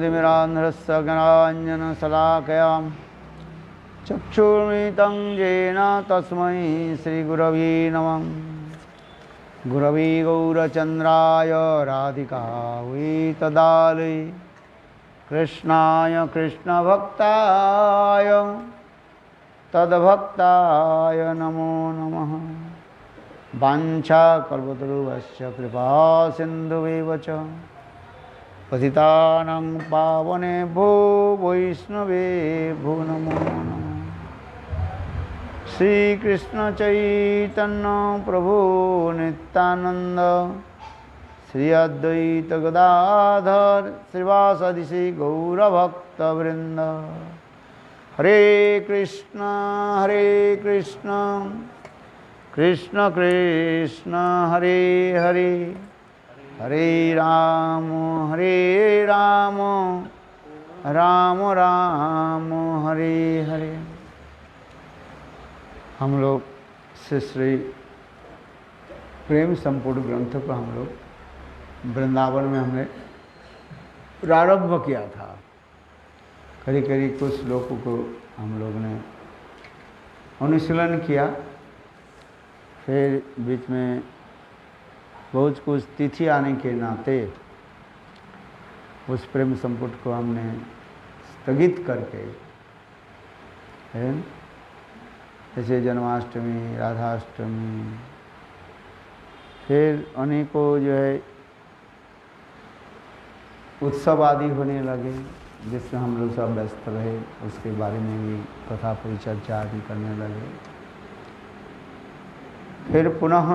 ज्ञानतिमिरान्ध्रस्य ज्ञानाञ्जनशलाकयां चक्षुर्मिलितं येन तस्मै श्रीगुरवे नमः। गुरवे गौरचन्द्राय राधिकायै तदालये कृष्णाय कृष्णभक्ताय तद्भक्ताय नमो नमः। वाञ्छाकल्पतरुभ्यश्च कृपा सिन्धुभ्येव च पतितानां पावनेभ्यो वैष्णवेभ्यो नमो नमः। श्रीकृष्ण चैतन्य प्रभु नित्यानंद श्री अद्वैत गदाधर श्रीवासदि श्री गौरभक्तवृंद। हरे कृष्ण कृष्ण कृष्ण हरे हरे, हरे राम राम राम हरे हरे। हम लोग श्री प्रेम संपूर्ण ग्रंथ को हम लोग वृंदावन में हमने प्रारंभ किया था। करीब करीब कुछ श्लोकों को हम लोग ने अनुशीलन किया, फिर बीच में बहुत कुछ तिथि आने के नाते उस प्रेम संपुट को हमने स्थगित करके, जैसे जन्माष्टमी, राधाष्टमी, फिर अनेकों जो है उत्सव आदि होने लगे जिसमें हम लोग सब व्यस्त रहे, उसके बारे में भी कथा परिचर्चा आदि करने लगे। फिर पुनः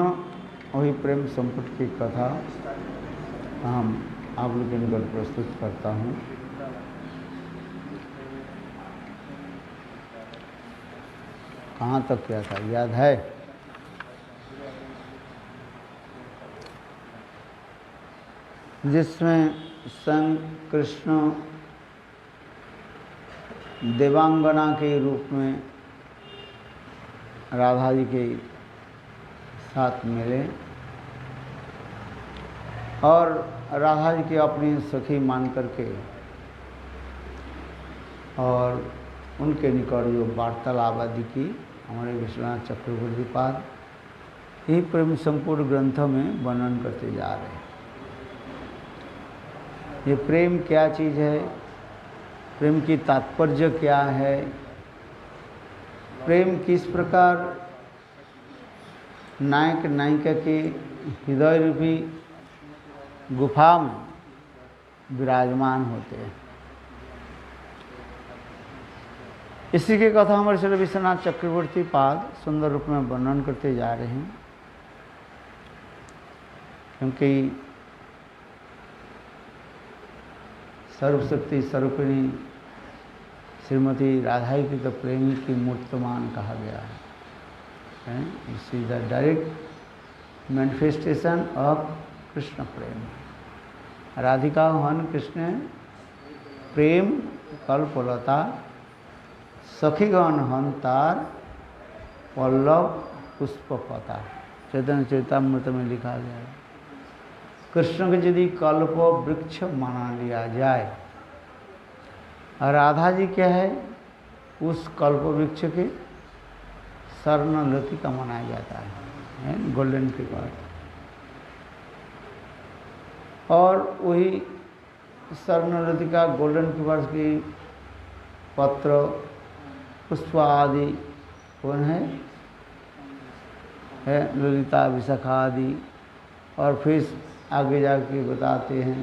वही प्रेम संपुट की कथा हम आप लोग के निकट प्रस्तुत करता हूँ। कहाँ तक क्या था याद है? जिसमें संग कृष्ण देवांगना के रूप में राधा जी के साथ मिले और राधा जी की अपनी सखी मान करके और उनके निकट जो वार्तालाप आदि की हमारे विश्वनाथ चक्रवर्ती पाद यही प्रेम संपूर्ण ग्रंथ में वर्णन करते जा रहे हैं। ये प्रेम क्या चीज़ है, प्रेम की तात्पर्य क्या है, प्रेम किस प्रकार नायक नायिका के हृदय रूपी गुफा में विराजमान होते हैं, इसी की कथा हमारे श्री विश्वनाथ चक्रवर्ती पाद सुंदर रूप में वर्णन करते जा रहे हैं। क्योंकि सर्वशक्ति स्वरूपिणी श्रीमती राधा की तो प्रेमी की मूर्तमान कहा गया है। This is the direct manifestation of Krishna प्रेम। राधिका हन कृष्ण प्रेम कल्पलता सखीगण हन तार पल्लव पुष्पपता। चैतन्य चैतामृत में लिखा गया है, कृष्ण को यदि कल्प वृक्ष माना लिया जाए, राधा जी क्या है, उस कल्प वृक्ष के स्वर्णलती का मनाया जाता है, गोल्डन फ्लावर। और वही स्वर्णलती का गोल्डन फ्लावर की पत्र पुष्प आदि कौन है ललिता विशाखा आदि। और फिर आगे जाके बताते हैं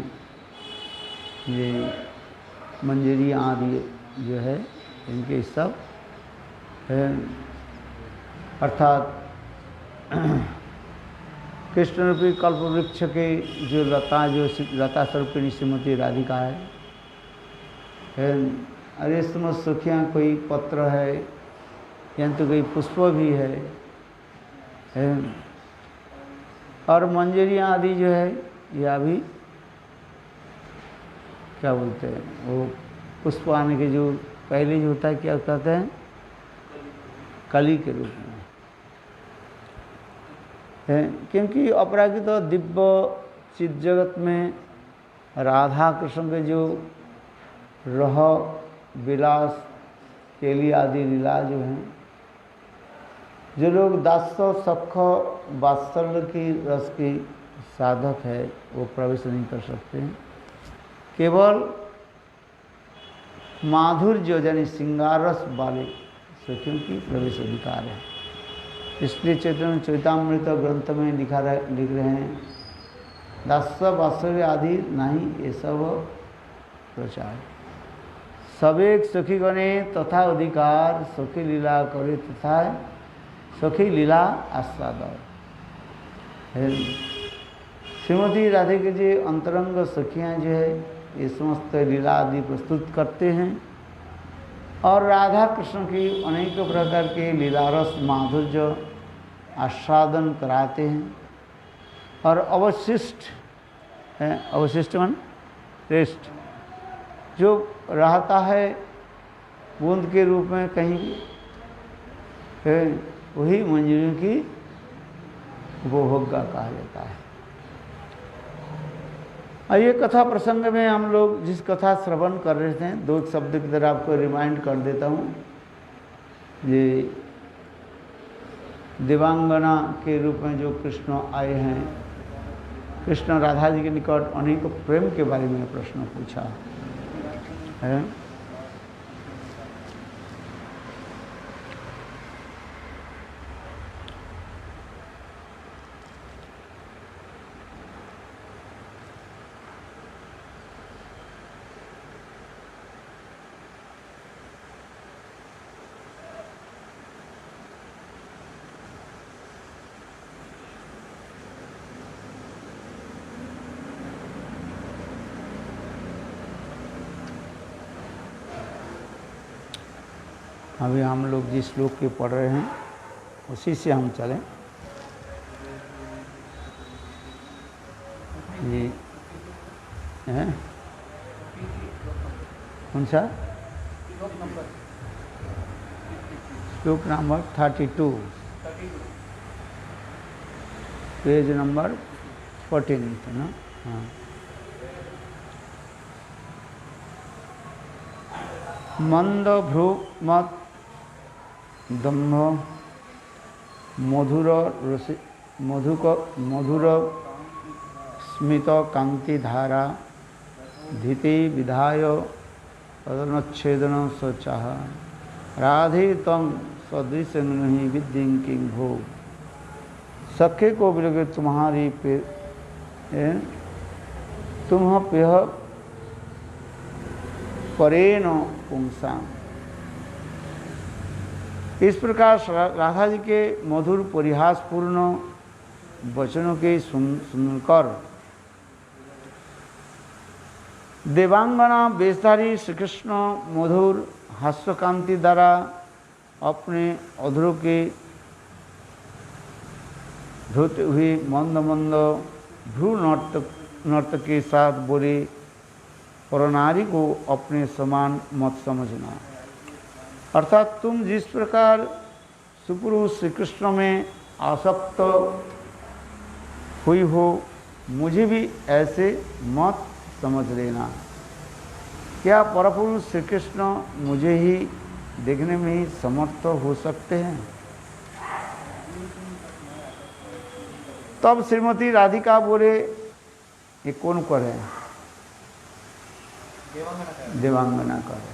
ये मंजरी आदि जो है इनके सब है, अर्थात कृष्ण रूपी कल्प वृक्ष के जो लता स्वरूपिणी श्रीमती राधिका है, अरे समझ सुखियाँ कोई पत्र है या तो कोई पुष्प भी है, और मंजरियाँ आदि जो है यह भी क्या बोलते हैं, वो पुष्प आने के जो पहले जो होता है क्या कहते हैं, कली के रूप में है। क्योंकि अपराजित दिव्य चित जगत में राधा कृष्ण के जो रह विलास केली आदि लीला जो हैं, जो लोग दास्य सख वात्सल्य की रस की साधक है वो प्रवेश नहीं कर सकते हैं। केवल माधुर्य यानी श्रृंगार रस वाले सखियों की प्रवेश अधिकार है। इसलिए चैतन्य चैतामृत ग्रंथ में लिख रहे हैं, दास्य वात्सल्य आदि नहीं ये सब प्रचार। सवेक सखी गणे तथा अधिकार, सखी लीला करे तथा सखी लीला आस्वादक। श्रीमती राधे के जो अंतरंग सखियाँ जो है ये समस्त लीला आदि प्रस्तुत करते हैं और राधा कृष्ण की अनेक प्रकार के लीलारस माधुर्य आस्वादन कराते हैं। और अवशिष्ट अवशिष्ट मन रेस्ट जो रहता है बूंद के रूप में कहीं वही मंजरियों की उपभोग्य कहा जाता है। और ये कथा प्रसंग में हम लोग जिस कथा श्रवण कर रहे थे, दो शब्द की तरह आपको रिमाइंड कर देता हूँ। ये देवांगना के रूप में जो कृष्ण आए हैं, कृष्ण राधा जी के निकट अनेक प्रेम के बारे में प्रश्न पूछा है। अभी हम लोग जिस श्लोक के पढ़ रहे हैं उसी से हम चलें। ये है कौन सा श्लोक नंबर 32, पेज नंबर 14 है ना। हाँ, मंद भ्रू मत दम्भ मधुर रसि मधुर स्मित कांति धारा धीति विधाय तदनच्छेदन सोचाह राधे तम सदृश नहीं विद्यं किंग भो। सखे को बिलगे तुम्हारी पे तुम पेह परेण पुंसा। इस प्रकार राधा जी के मधुर परिहासपूर्ण वचनों के सुनकर देवांगना वेशधारी श्री कृष्ण मधुर हास्यकांति द्वारा अपने अधरों के धोते हुए मंद मंद भ्रू नर्तक के साथ बोले, परनारी को अपने समान मत समझना। अर्थात तुम जिस प्रकार सुपुरुष श्री कृष्ण में आसक्त हुई हो, मुझे भी ऐसे मत समझ लेना। क्या परपुरुष श्री कृष्ण मुझे ही देखने में ही समर्थ हो सकते हैं? तब श्रीमती राधिका बोले, ये कौन करे? देवांगना करे।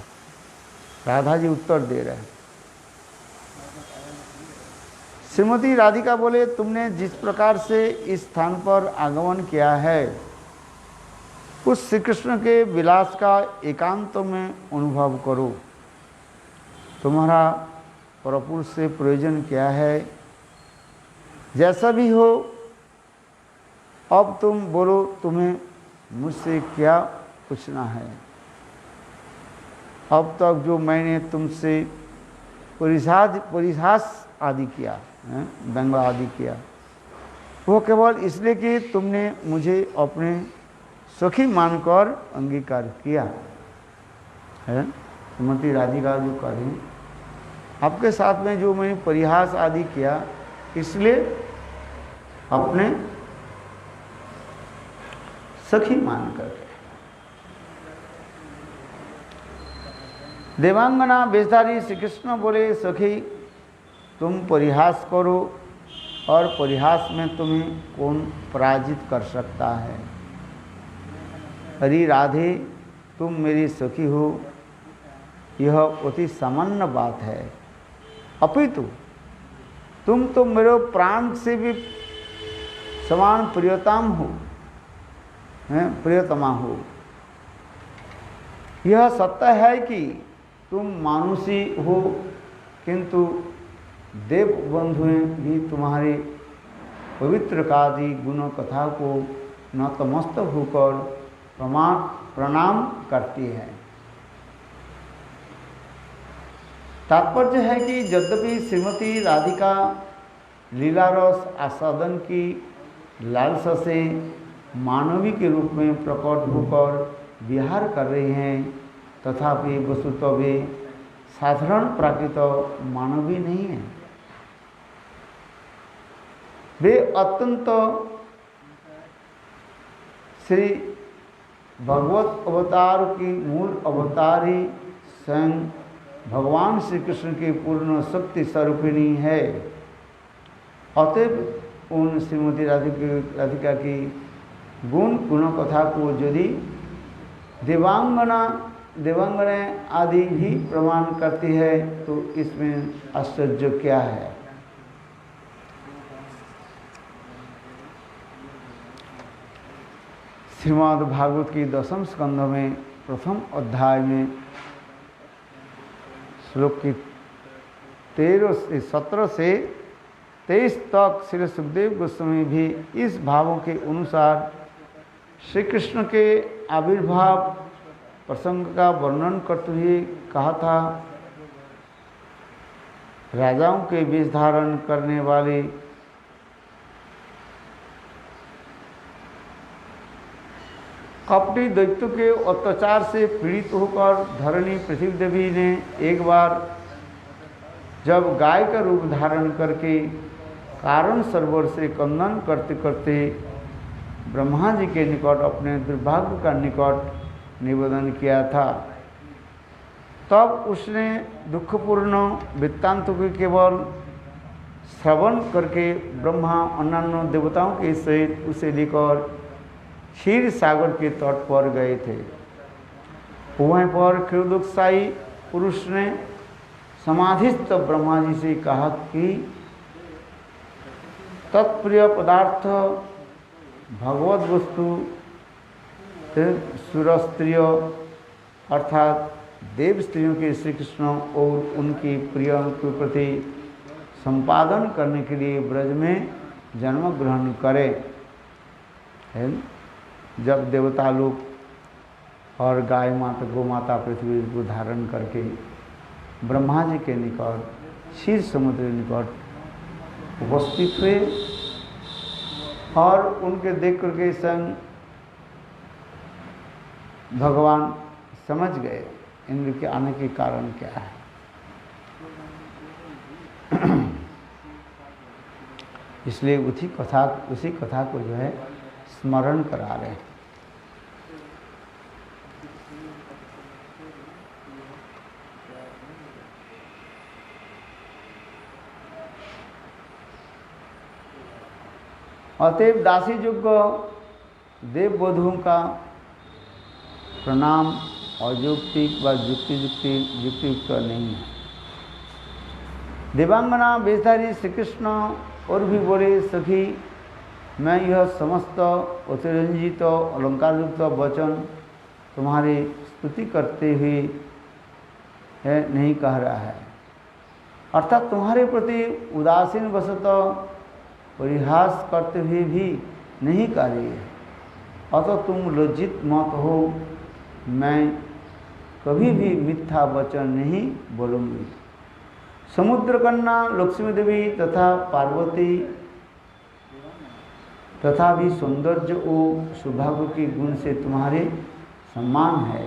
राधा जी उत्तर दे रहे हैं। श्रीमती राधिका बोले, तुमने जिस प्रकार से इस स्थान पर आगमन किया है उस श्री कृष्ण के विलास का एकांत में अनुभव करो। तुम्हारा परपुरुष से प्रयोजन क्या है? जैसा भी हो, अब तुम बोलो, तुम्हें मुझसे क्या पूछना है? अब तक जो मैंने तुमसे परिहास आदि किया, व्यंग आदि किया, वो केवल इसलिए कि तुमने मुझे अपने सखी मानकर अंगीकार किया है। श्रीमती राधिका जो करें, आपके साथ में जो मैंने परिहास आदि किया, इसलिए अपने सखी मानकर। देवांगना वेशधारी श्री कृष्ण बोले, सखी तुम परिहास करो और परिहास में तुम्हें कौन पराजित कर सकता है। अरे राधे, तुम मेरी सखी हो, यह अति सामान्य बात है। अपितु तुम तो मेरे प्राण से भी समान प्रियतमा हो। यह सत्य है कि तुम मानुषी हो, किंतु देव बंधुएं भी तुम्हारी पवित्र कादि गुण कथा को नतमस्तक होकर प्रणाम करती है। तात्पर्य है कि यद्यपि श्रीमती राधिका लीलारस आस्वादन की लालसा से मानवी के रूप में प्रकट होकर विहार कर रही हैं, तथापि वस्तुतः वे साधारण प्राकृत मानवी नहीं है। वे अत्यंत श्री भगवत अवतार की मूल अवतार ही स्वयं भगवान श्री कृष्ण की पूर्ण शक्ति स्वरूपिणी है। अतएव उन श्रीमती राधिका की गुण कथा को यदि देवांगना आदि भी प्रमाण करती है तो इसमें आश्चर्य क्या है। श्रीमद् भागवत की 10वें स्कंध में प्रथम अध्याय में श्लोक की 17 से 23 तक श्री सुखदेव गोस्वामी भी इस भावों के अनुसार श्री कृष्ण के आविर्भाव प्रसंग का वर्णन करते हुए कहा था। राजाओं के वेश धारण करने वाले कपटी दैत्यों के अत्याचार से पीड़ित होकर धरणी पृथ्वी देवी ने एक बार जब गाय का रूप धारण करके कारण सरोवर से क्रंदन करते करते ब्रह्मा जी के निकट अपने दुर्भाग्य का निकट निवेदन किया था, तब उसने दुखपूर्ण वृत्तांतों के केवल श्रवण करके ब्रह्मा अन्य देवताओं के सहित उसे लेकर क्षीर सागर के तट पर गए थे। वहीं पर क्षीरोदकशाही पुरुष ने समाधिस्थ ब्रह्मा जी से कहा कि तत्प्रिय पदार्थ भगवत वस्तु सुरस्त्रिय अर्थात देव स्त्रियों के श्री कृष्ण और उनकी प्रिय के प्रति संपादन करने के लिए ब्रज में जन्म ग्रहण करे। जब देवता लोग और गाय माता गौ माता पृथ्वी को धारण करके ब्रह्मा जी के निकट क्षीर समुद्र निकट उपस्थित हुए और उनके देख करके संग भगवान समझ गए इनके आने के कारण क्या है। इसलिए उसी कथा को जो है स्मरण करा रहे हैं। अतएव दासी युग देव वधुओं का प्रणाम अयौक्तिक व युक्तियुक्त नहीं है। देवांगना वेशधारी श्री कृष्ण और भी बोले, सखी मैं यह समस्त अतिरंजित अलंकारयुक्त वचन तुम्हारी स्तुति करते हुए है नहीं कह रहा है, अर्थात तुम्हारे प्रति उदासीन वशतः परिहास करते हुए भी नहीं कह रही है। अतः तुम लज्जित मत हो, मैं कभी भी मिथ्या वचन नहीं बोलूँगी। समुद्र कन्या लक्ष्मी देवी तथा पार्वती तथा भी सौंदर्य और सौभाग्य के गुण से तुम्हारे सम्मान है।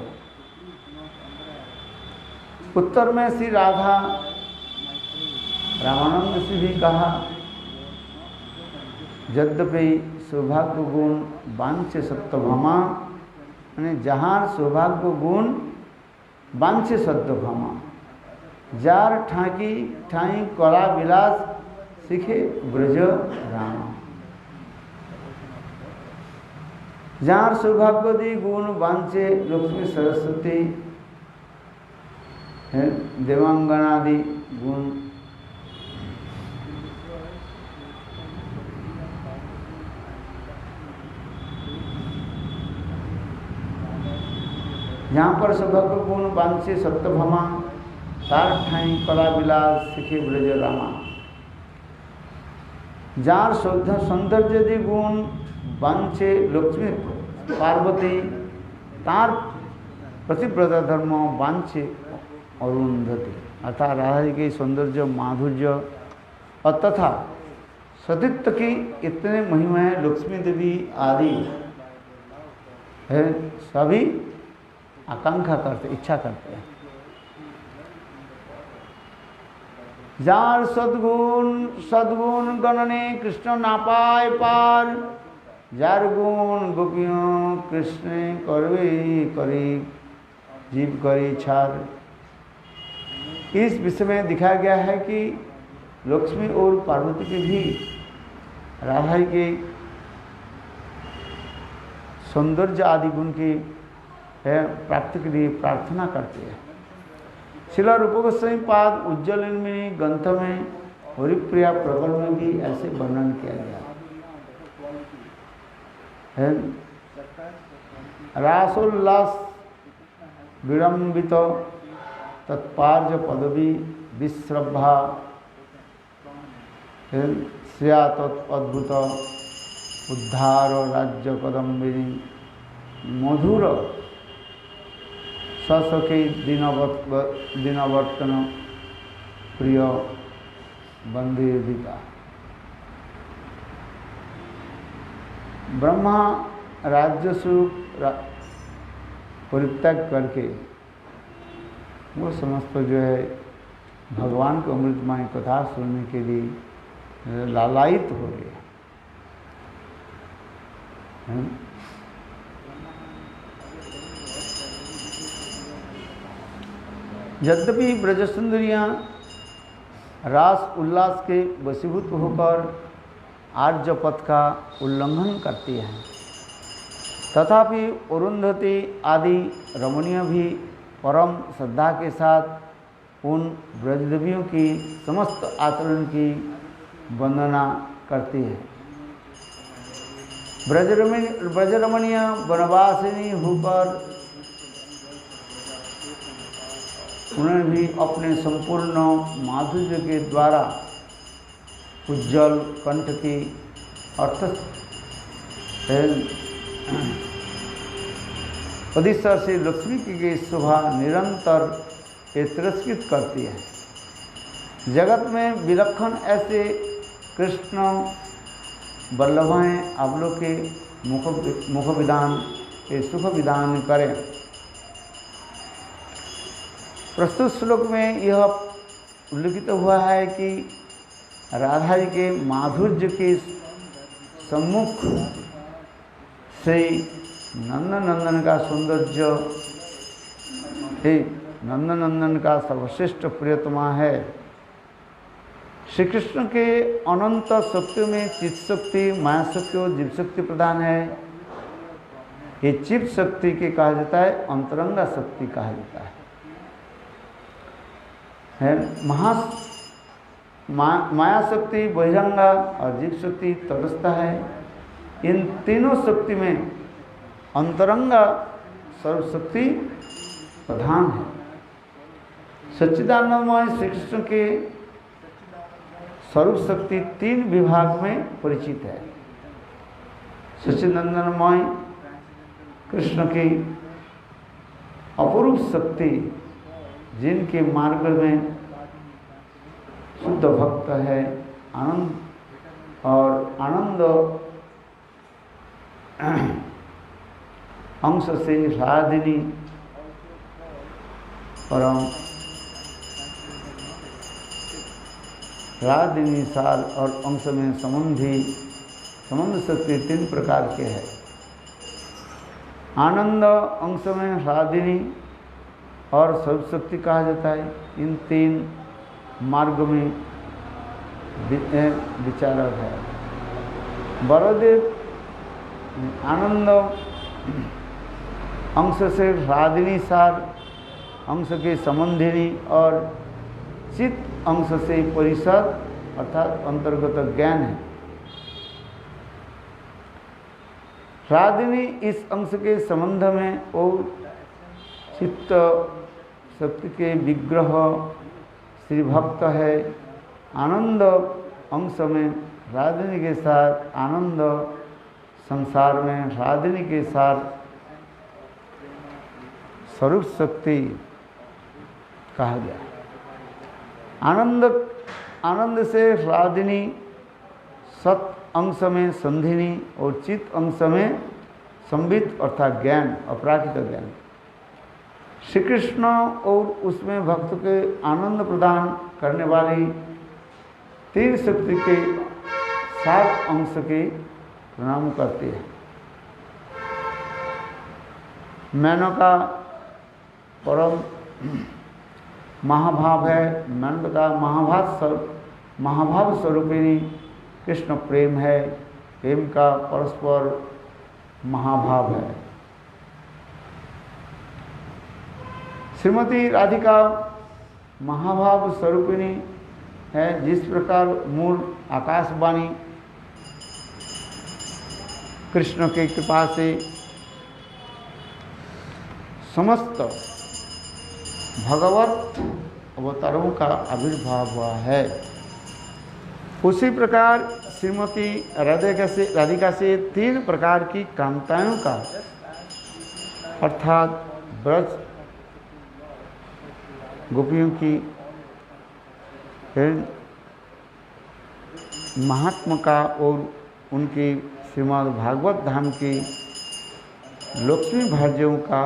उत्तर में श्री राधा रामानंद से भी कहा, यद्यपि सौभाग्य गुण वांछ्य सप्तभमा, यानी जहाँ सौभाग्य गुण बांछे सत्य भामा, जार ठाकी ठाई कला विलास सीखे ब्रज रामा। जार सौभाग्यवती गुण बांछे लक्ष्मी सरस्वती देवांगनादि गुण। यहाँ पर सौभाग्य गुण बांछे सत्यभामा, तार ठाई कला विलास सीखे ब्रज रामा। जार सौंदर्य गुण बांछे लक्ष्मी पार्वती, तार प्रतिव्रता धर्म बांछे अरुंधति। अर्थात राधा जी के सौंदर्य माधुर्य और तथा सतीत्व की इतने महिमा है, लक्ष्मी देवी आदि है, सभी आकांक्षा करते, इच्छा करते हैं। जार सद्गुण गणने कृष्ण ना पाए पार, जार गुण गोपियों कृष्ण करवे करी जीव करी छार। इस विषय में दिखाया गया है कि लक्ष्मी और पार्वती के भी राधा के सौंदर्य आदि गुण की प्राप्ति के लिए प्रार्थना करते हैं। शिला रूप गोस्वामी पाद उज्ज्वल में ग्रंथ में हरिप्रिया प्रकरण में भी ऐसे वर्णन किया गया है। रासोल्लास विड़ंबित तत्पार्य पदवी विश्रभा श्रिया तत्अद्भुत उद्धार राज्य कदम्बिनी मधुर ससखे दिनवर्तन प्रिय बंदेदिता। ब्रह्मा राज्य सुख परित्याग करके वो समस्त जो है भगवान को अमृतमय कथा सुनने के लिए लालायित हो गए। यद्यपि ब्रजसुंदरियाँ रास उल्लास के वशीभूत होकर आर्य पथ का उल्लंघन करती हैं, तथापि अरुंधति आदि रमणीय भी परम श्रद्धा के साथ उन ब्रजदेवियों की समस्त आचरण की वंदना करती है। ब्रजरमणीय वनवासिनी होकर उन्होंने भी अपने संपूर्ण माधुर्य के द्वारा उज्जवल कंठ की अर्थ अधिश्वर से लक्ष्मी की शोभा निरंतर तिरस्कृत करती है। जगत में विलक्षण ऐसे कृष्ण वल्लभाएँ आप लोग के मुख विधान के सुख विधान करें। प्रस्तुत श्लोक में यह उल्लिखित हुआ है कि राधा जी के माधुर्य के सम्मुख से नंदन का सौंदर्य है, नंदन का सर्वश्रेष्ठ प्रियतमा है। श्री कृष्ण के अनंत शक्तियों में चित्त शक्ति, माया शक्ति और जीव शक्ति प्रधान है। ये चित्त शक्ति के कहा जाता है, अंतरंगा शक्ति कहा जाता है। माया शक्ति बहिरंगा और जीव शक्ति तटस्थ है। इन तीनों शक्ति में अंतरंगा सर्वशक्ति प्रधान है। सच्चिदानंदमय श्री कृष्ण के स्वरूप शक्ति तीन विभाग में परिचित है। सच्चिदानंदमय कृष्ण की अपरूप शक्ति, जिनके मार्ग में शुद्ध भक्त है, आनंद और आनंद अंश से राधिनी परम राधिनी सार और अंश में संबंध शक्ति तीन प्रकार के हैं। आनंद अंश में राधिनी और सर्वशक्ति कहा जाता है। इन तीन मार्ग में विचारक है। बलदेव आनंद अंश से रादिनी सार अंश के संबंधिनी और चित अंश से परिषद अर्थात अंतर्गत ज्ञान है। रादिनी इस अंश के संबंध में और चित्त शक्ति के विग्रह श्री भक्त है। आनंद अंश में रादिनी के साथ आनंद, संसार में रादिनी के साथ स्वरूप शक्ति कहा गया। आनंद से रादिनी, सत अंश में संधिनी और चित अंश में संबित अर्थात ज्ञान, अपराकृत ज्ञान। श्री कृष्ण और उसमें भक्त के आनंद प्रदान करने वाली तीन शक्ति के 7 अंश के प्रणाम करते हैं। मेनका परम महाभाव है। मेनका महाभाव स्वरूपिणी कृष्ण प्रेम है। प्रेम का परस्पर महाभाव है। श्रीमती राधिका महाभाव स्वरूपिणी है। जिस प्रकार मूल आकाशवाणी कृष्ण की कृपा से समस्त भगवत अवतारों का आविर्भाव हुआ है, उसी प्रकार श्रीमती राधिका से 3 प्रकार की कांताओं का अर्थात ब्रज गोपियों की महात्मा का और उनकी श्रीमद् भागवत धाम की लक्ष्मी भार्यों का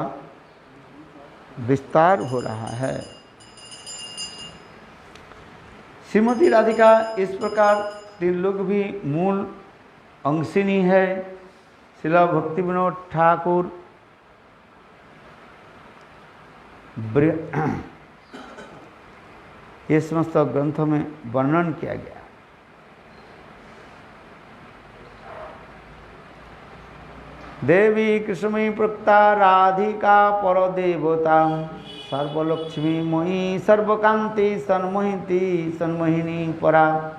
विस्तार हो रहा है। श्रीमती राधिका इस प्रकार 3 लोग भी मूल अंशिनी है। श्रील भक्ति विनोद ठाकुर ये समस्त ग्रंथों में वर्णन किया गया। देवी कृष्णमयी प्रक्ता राधिका परदेवता सर्वलक्ष्मी मोही सर्वकांति सन्मोहिती सन्मोहिनी परा।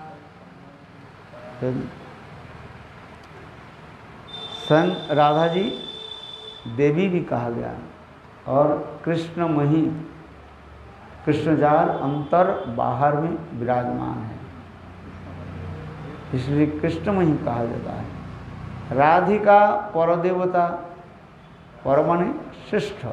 संग राधा जी देवी भी कहा गया और कृष्णमयी, कृष्णजार अंतर बाहर में विराजमान है, इसलिए कृष्णमयी कहा जाता है। राधिका परदेवता, पर माने श्रेष्ठ,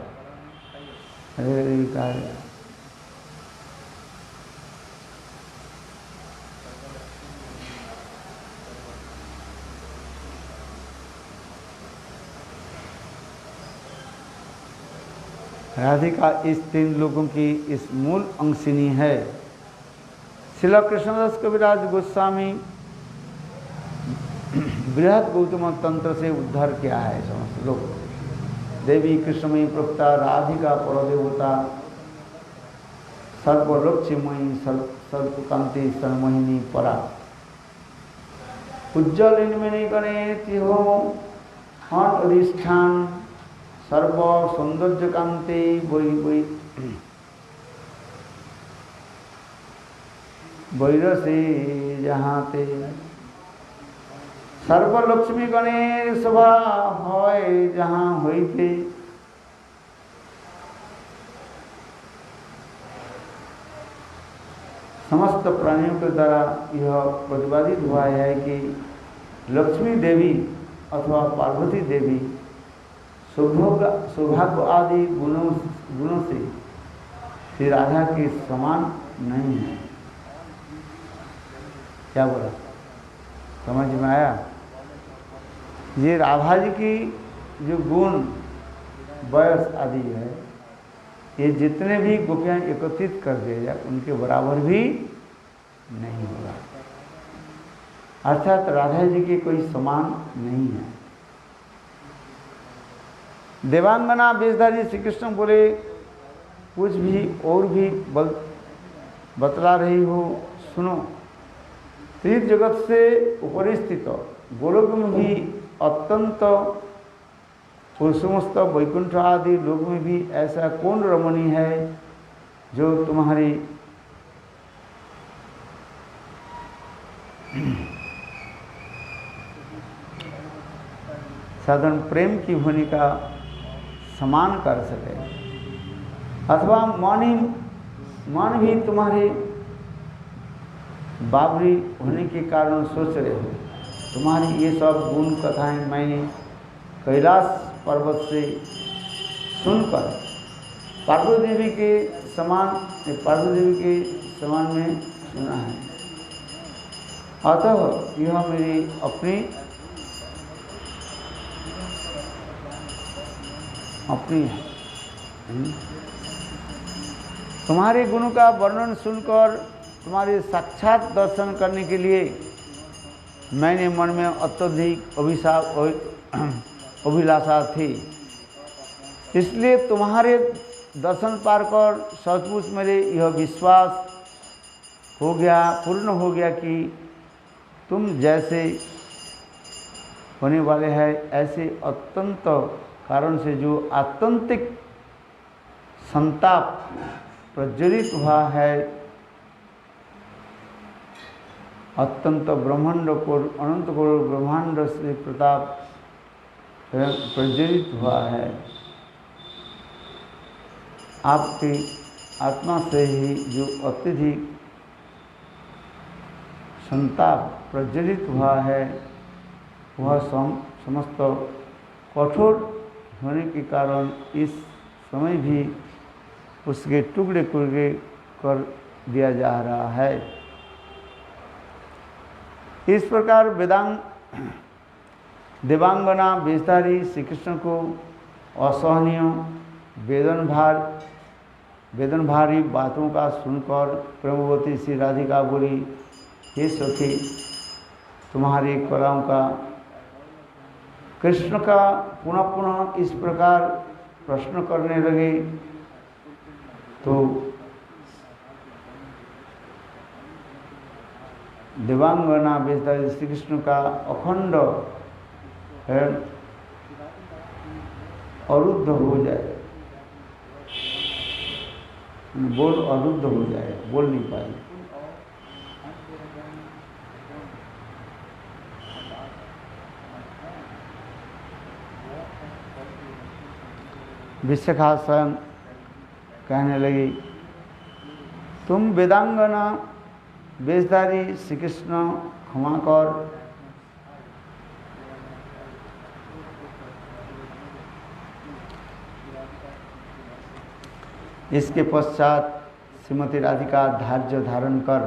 राधिका इस 3 लोगों की इस मूल अंशिनी है। श्रील कृष्णदास कविराज गोस्वामी बृहद गौतम तंत्र से उद्धार किया है समस्त लोग। देवी कृष्णमयी प्रक्ता राधिका परदेवता सर्वलक्ष्मीमयी सर्वकांति सन्मोहिनी परा। उज्ज्वल इनमें गणे तिहो हट अधिष्ठान सर्व सौंदर्य कांति बैरसे जहाँ ते सर्वलक्ष्मी गणेर सभा होय जहाँ होइते। समस्त प्राणियों के द्वारा यह प्रतिपादित हुआ है कि लक्ष्मी देवी अथवा पार्वती देवी सौभाग्य आदि गुणों से श्री राधा के समान नहीं है। क्या बोला, समझ में आया? ये राधा जी की जो गुण वयस आदि है, ये जितने भी गोपियाँ एकत्रित कर दिए जाए उनके बराबर भी नहीं होगा। अर्थात राधा जी के कोई समान नहीं है। देवांगना वेशधारी श्री कृष्ण बोले कुछ भी और भी बतला रही हो, सुनो। तीर्थ जगत से उपरिस्थित गोलोक में भी अत्यंत और समस्त वैकुंठ आदि लोक में भी ऐसा कौन रमणी है जो तुम्हारी साधारण प्रेम की भूमिका समान कर सके, अथवा मन भी तुम्हारे बाबरी होने के कारण सोच रहे हो। तुम्हारी ये सब गुण कथाएं मैंने कैलाश पर्वत से सुनकर पार्वती देवी के समान में सुना है। अतः यह मेरी अपनी है। तुम्हारे गुणों का वर्णन सुनकर तुम्हारे साक्षात दर्शन करने के लिए मैंने मन में अत्यधिक अभिलाषा थी। इसलिए तुम्हारे दर्शन पार कर सचमुच मेरे यह विश्वास पूर्ण हो गया कि तुम जैसे होने वाले हैं, ऐसे अत्यंत कारण से जो आत्यंतिक संताप प्रज्वलित हुआ है, अत्यंत ब्रह्मांड को अनंत करोड़ ब्रह्मांड से प्रताप प्रज्वलित हुआ है, आपकी आत्मा से ही जो अत्यधिक संताप प्रज्वलित हुआ है, वह समस्त कठोर होने के कारण इस समय भी उसके टुकड़े टुकड़े कर दिया जा रहा है। इस प्रकार देवांगना वेशधारी श्री कृष्ण को असहनीय वेदन भारी बातों का सुनकर प्रेमवती श्री राधिका बोली, हे सखी, तुम्हारी कलाओं का कृष्ण का पुनः पुनः इस प्रकार प्रश्न करने लगे तो देवांगना वेशधारी श्री कृष्ण का अखंड अरुद्ध हो जाए, अरुद्ध हो जाए, बोल नहीं पाए। विशाखा स्वयं कहने लगी, तुम वेदांगना वेशधारी श्री कृष्ण क्षमा कर, इसके पश्चात श्रीमती राधिका धैर्य धारण कर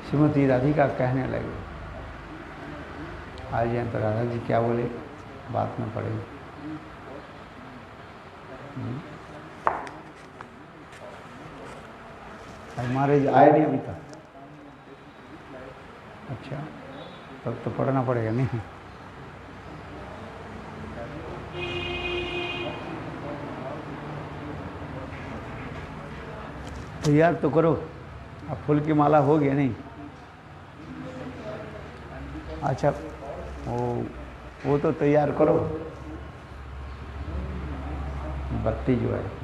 श्रीमती राधिका कहने लगी। आज यहाँ तो राधा जी क्या बोले बात में पड़ेगी। हमारे आए नहीं अभी तक। अच्छा, तब तो पढ़ना पड़ेगा नहीं। तैयार तो करो, अब फूल की माला हो गया नहीं। अच्छा, वो तो तैयार करो, बत्ती जो है।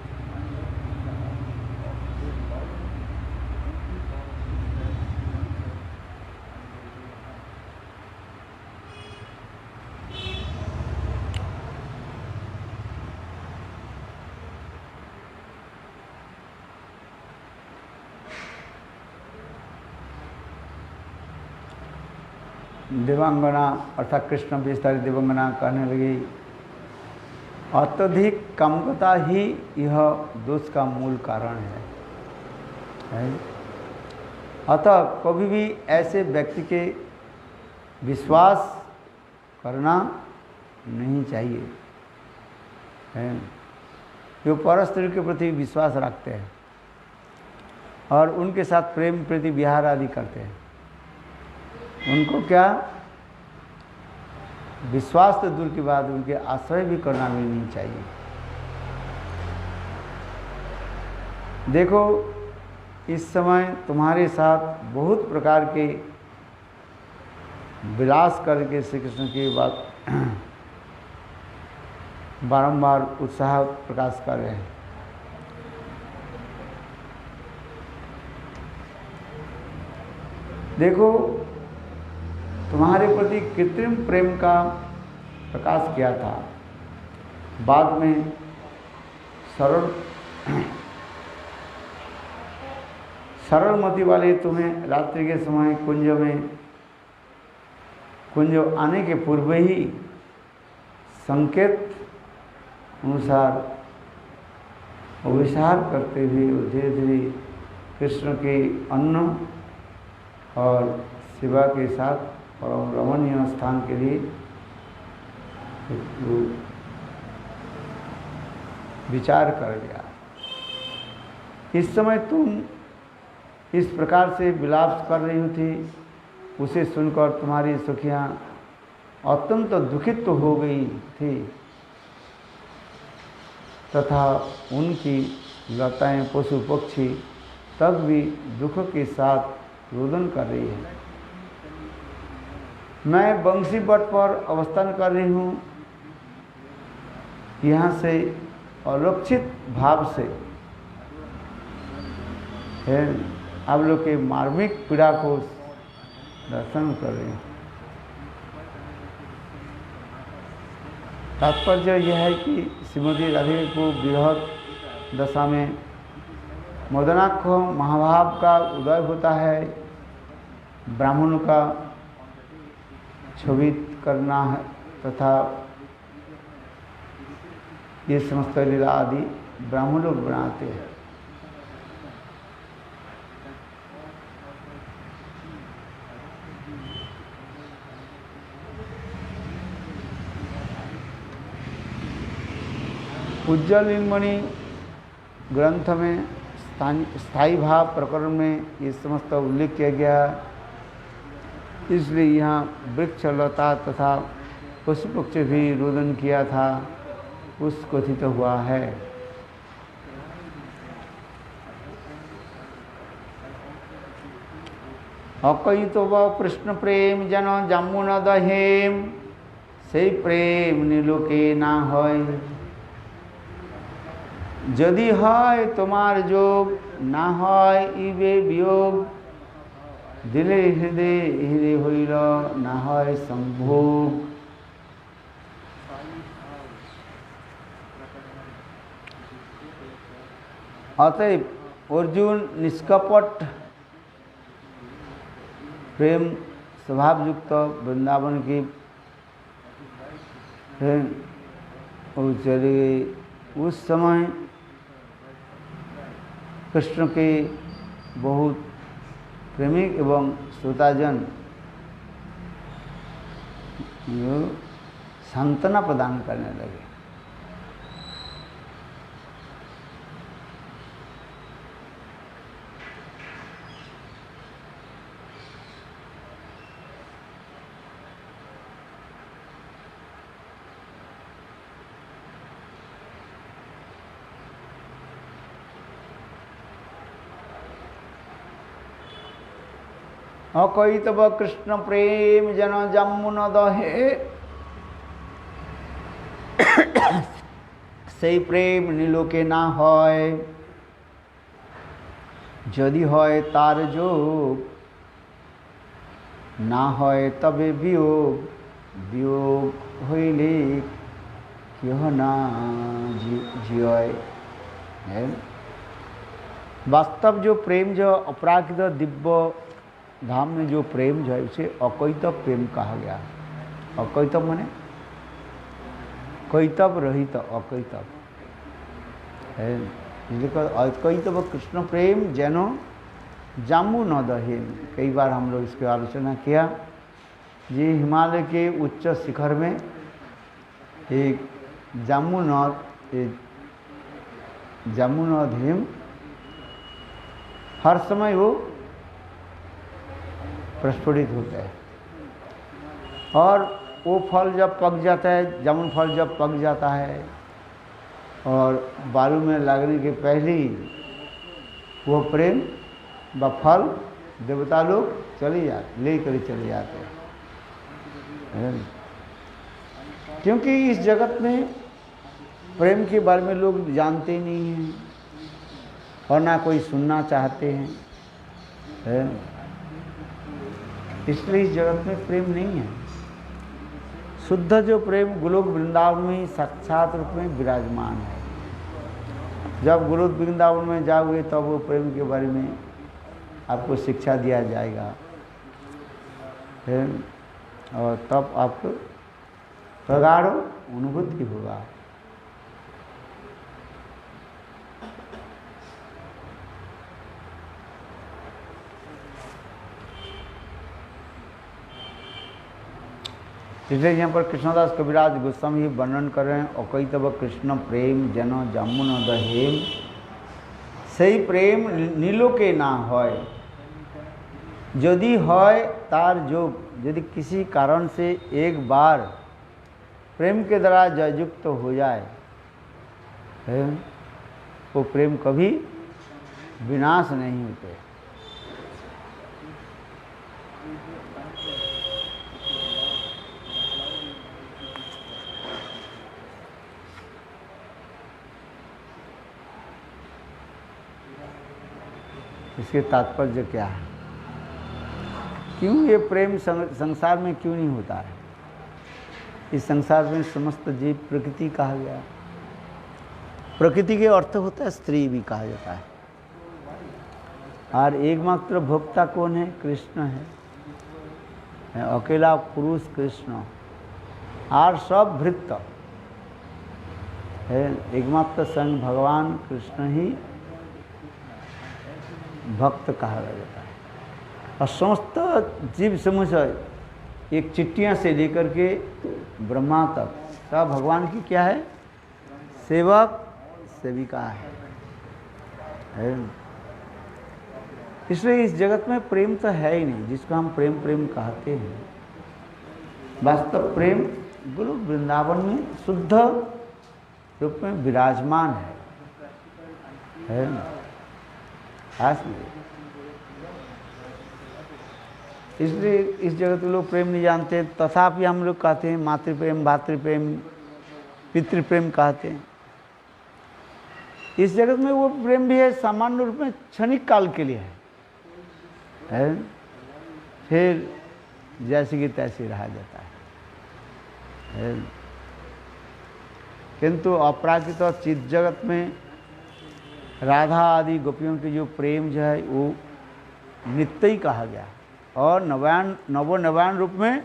देवांगना अर्थात कृष्ण वेशधारी देवांगना कहने लगी, अत्यधिक कामुकता ही यह दोष का मूल कारण है। अतः कभी भी ऐसे व्यक्ति के विश्वास करना नहीं चाहिए जो पर स्त्री के प्रति विश्वास रखते हैं और उनके साथ प्रेम प्रीति विहार आदि करते हैं। उनको क्या विश्वास तो दूर की बात, उनके आश्रय भी करना भी नहीं चाहिए। देखो इस समय तुम्हारे साथ बहुत प्रकार के विलास करके श्री कृष्ण की बात बारंबार उत्साह प्रकाश कर रहे हैं। देखो तुम्हारे प्रति कृत्रिम प्रेम का प्रकाश किया था, बाद में सरलमति वाले तुम्हें रात्रि के समय कुंज आने के पूर्व ही संकेत अनुसार अभिसार करते हुए धीरे धीरे कृष्ण के अन्न और शिवा के साथ परम रमणीय स्थान के लिए विचार कर लिया। इस समय तुम इस प्रकार से विलाप कर रही थी, उसे सुनकर तुम्हारी सखियाँ अत्यंत दुखित तो हो गई थी तथा उनकी लताएं पशु पक्षी तब भी दुख के साथ रोदन कर रही है। मैं बंसी बट पर अवस्थान कर रही हूँ, यहाँ से अलक्षित भाव से है आप लोग के मार्मिक पीड़ा को दर्शन कर रही हूँ। तात्पर्य यह है कि श्रीमती राधिका को बृहद दशा में मदनाक्ष महाभाव का उदय होता है, ब्राह्मणों का क्षोभित करना है तथा ये समस्त लीला आदि ब्राह्मण लोग बनाते हैं। उज्ज्वलिंगमणि ग्रंथ में स्थायी भाव प्रकरण में ये समस्त उल्लेख किया गया, इसलिए यहाँ वृक्ष लता तथा पशु पक्षी भी रोदन किया था उस कथित हुआ है। अकई तो वह कृष्ण प्रेम जन जामु न दहेम, से प्रेम नीलोके ना है। यदि है तुम्हार जोग, ना है इवे वियोग, दिले हृदय हृदय होइल ना है संभोग। अतएव अर्जुन निष्कपट प्रेम स्वभाव युक्त वृंदावन की चले उस समय कृष्ण के बहुत प्रेमिक एवं श्रोताजन सांत्वना प्रदान करने लगे। अकई तब कृष्ण प्रेम जन जम्मु न दहे, से प्रेम नीलोके ना है। यदि है तार जोग, ना है तबे वियोग, वियोग होइले क्यों ना जिय। वास्तव जो प्रेम जो अपराकृत दिव्य धाम में जो प्रेम जो है उसे अकैतव प्रेम कहा गया। अकैतव माने कैतव रहित अकैतव है। अकैतव कृष्ण प्रेम जनो जामु न दहे। कई बार हम लोग इसकी आलोचना किया। ये हिमालय के उच्च शिखर में एक जामुनद हिम हर समय वो प्रस्फुटित होता है और वो फल जब पक जाता है, जामुन फल जब पक जाता है और बालू में लगने के पहले ही वो प्रेम व फल देवता लोग चले जाते, लेकर चले जाते हैं। क्योंकि इस जगत में प्रेम के बारे में लोग जानते ही नहीं हैं और ना कोई सुनना चाहते हैं, इसलिए इस जगत में प्रेम नहीं है। शुद्ध जो प्रेम गोलोक वृंदावन में साक्षात रूप में विराजमान है। जब गोलोक वृंदावन में जाओगे तब वो प्रेम के बारे में आपको शिक्षा दिया जाएगा, और तब आपको प्रगाढ़ अनुभूति होगा। इसलिए यहाँ पर कृष्णदास कविराज गोस्वामी वर्णन कर रहे हैं, अकई तब कृष्ण प्रेम जन जमुन दहेम, सही प्रेम नीलोके ना होय, यदि होय तार जोग, यदि किसी कारण से एक बार प्रेम के द्वारा जययुक्त हो जाए, वो प्रेम कभी विनाश नहीं होते। इसके तात्पर्य क्या है? क्यों ये प्रेम संसार में क्यों नहीं होता है? इस संसार में समस्त जीव प्रकृति कहा गया। प्रकृति के अर्थ होता है स्त्री भी कहा जाता है, और एकमात्र भोक्ता कौन है? कृष्ण है, अकेला पुरुष कृष्ण, और सब भृत्य है। एकमात्र संग भगवान कृष्ण ही भक्त कहा जाता है। और समस्त जीव समूह एक चिट्टियाँ से लेकर के ब्रह्मा तक सब भगवान की क्या है? सेवक सेविका है। इसलिए इस जगत में प्रेम तो है ही नहीं, जिसको हम प्रेम प्रेम कहते हैं। वास्तव प्रेम गोलोक वृंदावन में शुद्ध रूप में विराजमान है इसलिए इस जगत के लोग प्रेम नहीं जानते, तथापि हम लोग कहते हैं मातृप्रेम, भातृप्रेम, पितृप्रेम कहते हैं। इस जगत में वो प्रेम भी है, सामान्य रूप में क्षणिक काल के लिए है, फिर जैसे कि तैसे रहा जाता है। किंतु अपराजित और चित जगत में राधा आदि गोपियों के जो प्रेम जो है वो नित्य ही कहा गया, और नवोनवायन रूप में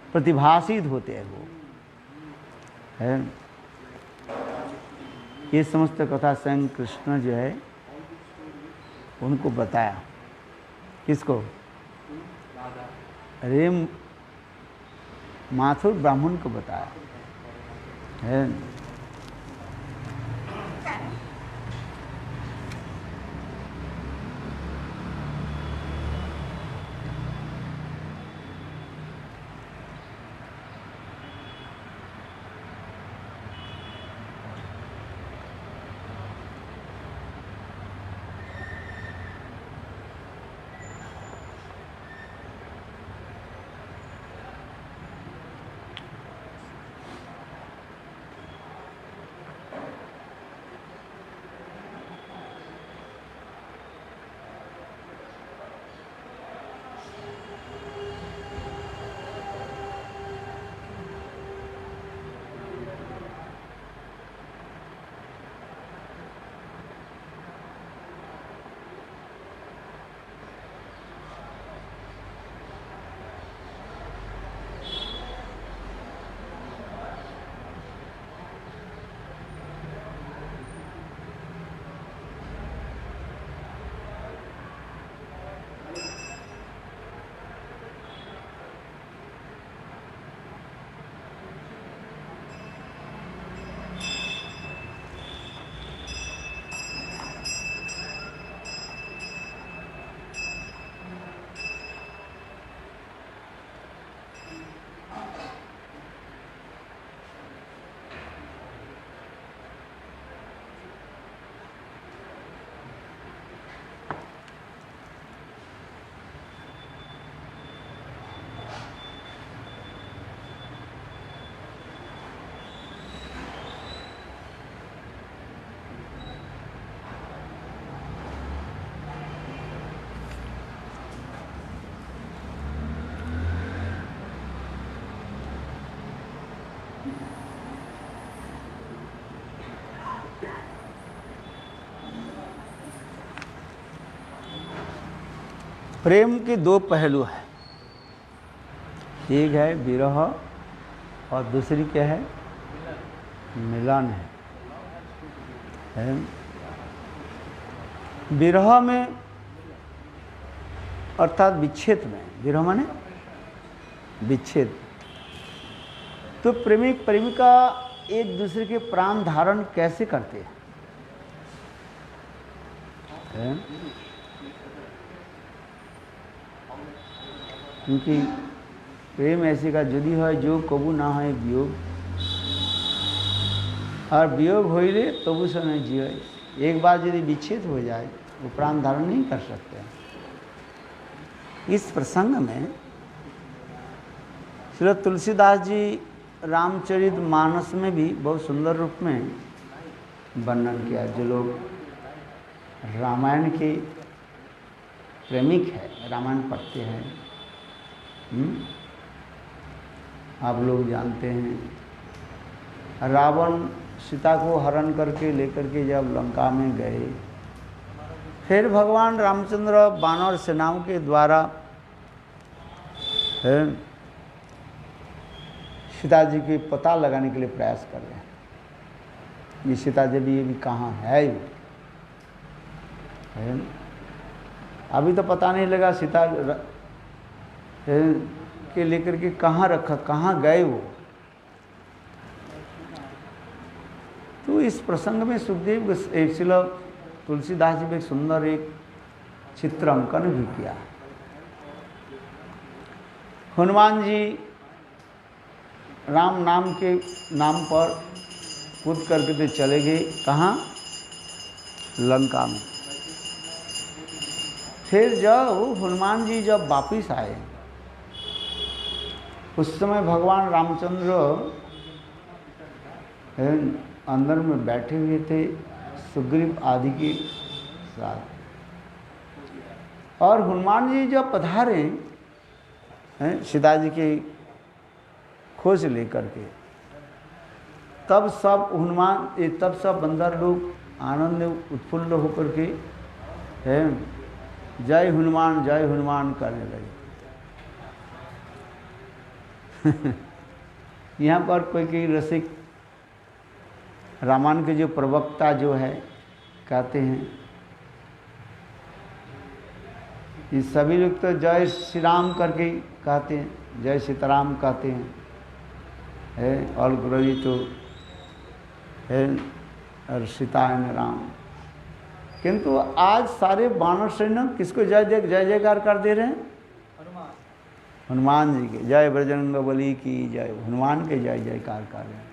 प्रतिभाषित होते हैं वो है। ये समस्त कथा स्वयं कृष्ण जो है उनको बताया। किसको? अरे माथुर ब्राह्मण को बताया है। प्रेम के दो पहलू हैं, एक है विरह और दूसरी क्या है, मिलन है। विरह में अर्थात विच्छेद में, विरह माने विच्छेद, तो प्रेमिक प्रेमिका एक दूसरे के प्राण धारण कैसे करते हैं? क्योंकि प्रेम ऐसे का यदि है जो कबू ना है वियोग, और वियोग होइले तबु से नहीं जियो। एक बार यदि विच्छेद हो जाए वो प्राण धारण नहीं कर सकते। इस प्रसंग में श्री तुलसीदास जी रामचरित मानस में भी बहुत सुंदर रूप में वर्णन किया। जो लोग रामायण के प्रेमिक है, रामायण पढ़ते हैं, आप लोग जानते हैं रावण सीता को हरण करके लेकर के जब लंका में गए, फिर भगवान रामचंद्र वानर सेनाओं के द्वारा सीता जी के पता लगाने के लिए प्रयास कर रहे हैं। ये सीता जी भी, ये भी कहाँ है ये? अभी तो पता नहीं लगा सीता के लेकर के कहाँ रखा, कहाँ गए वो। तो इस प्रसंग में सुखदेव श्रील तुलसीदास जी ने सुंदर एक चित्र अंकन भी किया। हनुमान जी राम नाम के नाम पर कूद करके तो चले गए, कहाँ? लंका में। फिर जब हनुमान जी जब वापिस आए, उस समय भगवान रामचंद्र अंदर में बैठे हुए थे सुग्रीव आदि के साथ, और हनुमान जी जब पधारे सीता जी के खोज लेकर के, तब सब तब सब बंदर लोग आनंद उत्फुल्ल होकर के जय हनुमान करने लगे। यहाँ पर कोई रसिक रामायण के जो प्रवक्ता जो है कहते हैं, ये सभी लोग तो जय श्री राम करके कहते हैं, जय सीताराम कहते हैं, और गुरु तो है और सीता है राम। किंतु आज सारे वानर सेना किसको जय जयकार कर दे रहे हैं? हनुमान जी के, जय बजरंग बली की जय, हनुमान के जय जयकार कर रहे हैं।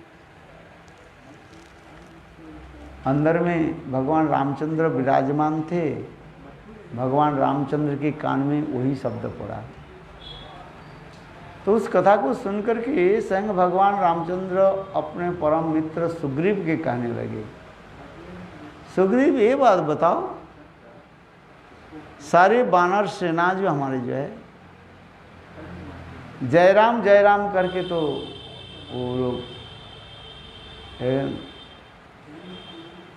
अंदर में भगवान रामचंद्र विराजमान थे, भगवान रामचंद्र के कान में वही शब्द पड़ा। तो उस कथा को सुनकर के स्वयं भगवान रामचंद्र अपने परम मित्र सुग्रीव के कहने लगे, सुग्रीव ये बात बताओ, सारे वानर सेना जो हमारे जो है जय राम करके तो वो लोग